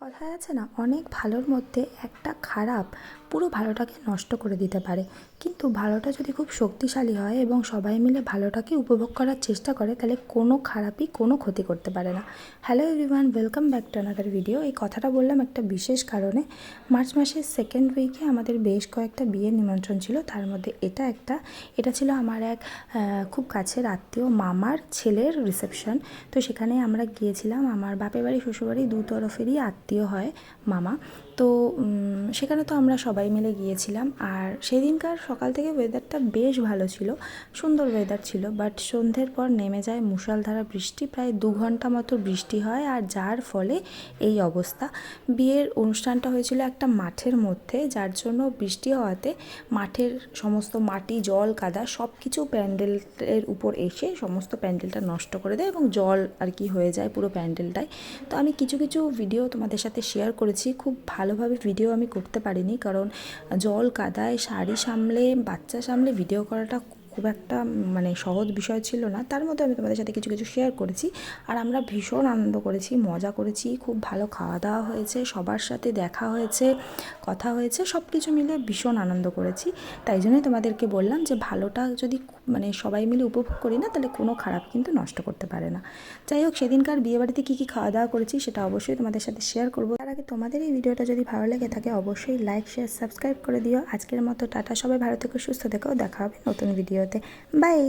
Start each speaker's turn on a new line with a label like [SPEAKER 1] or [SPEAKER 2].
[SPEAKER 1] কথায় আছে না, অনেক ভালোর মধ্যে একটা খারাপ পুরো ভালোটাকে নষ্ট করে দিতে পারে। কিন্তু ভালোটা যদি খুব শক্তিশালী হয় এবং সবাই মিলে ভালোটাকে উপভোগ করার চেষ্টা করে, তাহলে কোনো খারাপই কোনো ক্ষতি করতে পারে না। Hello everyone, welcome back to another video. এই কথাটা বললাম একটা বিশেষ কারণে। মার্চ মাসের সেকেন্ড উইকে আমাদের বেশ কয়েকটা বিয়ের নিমন্ত্রণ ছিল, তার মধ্যে এটা ছিল আমার এক খুব কাছের আত্মীয় মামার ছেলের রিসেপশন। তো সেখানে আমরা গিয়েছিলাম। আমার বাপের বাড়ি শ্বশুরবাড়ি দু তরফেরই আত্মীয় হয় মামা। তো সেখানে তো আমরা সবাই মিলে গিয়েছিলাম। আর সেদিনকার সকাল থেকে ওয়েদারটা বেশ ভালো ছিল, সুন্দর ওয়েদার ছিল। বাট সন্ধ্যের পর নেমে যায় মুষলধারা বৃষ্টি, প্রায় 2 ঘন্টা মতো বৃষ্টি হয়, আর যার ফলে এই অবস্থা। বিয়ের অনুষ্ঠানটা হয়েছিল একটা মাঠের মধ্যে, যার জন্য বৃষ্টি হওয়াতে মাঠের সমস্ত মাটি, জল, কাদা সব কিছু প্যান্ডেলের উপর এসে সমস্ত প্যান্ডেলটা নষ্ট করে দেয় এবং জল আর কি হয়ে যায় পুরো প্যান্ডেলটায়। তো আমি কিছু কিছু ভিডিও তোমাদের সাথে শেয়ার করেছি। খুব ভালোভাবে ভিডিও আমি করতে পারিনি, কারণ জল কাদায় শাড়ি সামলে, বাচ্চা সামলে ভিডিও করাটা খুব একটা সহজ বিষয় ছিল না। তার মধ্যে আমি তোমাদের সাথে কিছু কিছু শেয়ার করেছি। আর আমরা ভীষণ আনন্দ করেছি, মজা করেছি, খুব ভালো খাওয়া দাওয়া হয়েছে, সবার সাথে দেখা হয়েছে, কথা হয়েছে, সব কিছু মিলে ভীষণ আনন্দ করেছি। তাই জন্যই তোমাদেরকে বললাম যে ভালোটা যদি সবাই মিলে উপভোগ করি না, তাহলে কোনো খারাপ কিন্তু নষ্ট করতে পারে না। যাই হোক, সেদিনকার বিয়েবাড়িতে কী কী খাওয়া দাওয়া করেছি সেটা অবশ্যই তোমাদের সাথে শেয়ার করবো। তার আগে তোমাদের এই ভিডিওটা যদি ভালো লেগে থাকে, অবশ্যই লাইক, শেয়ার, সাবস্ক্রাইব করে দিও। আজকের মতো টাটা, সবাই ভালো থেকো, সুস্থ থেকো, দেখা হবে নতুন ভিডিওতে। বাই।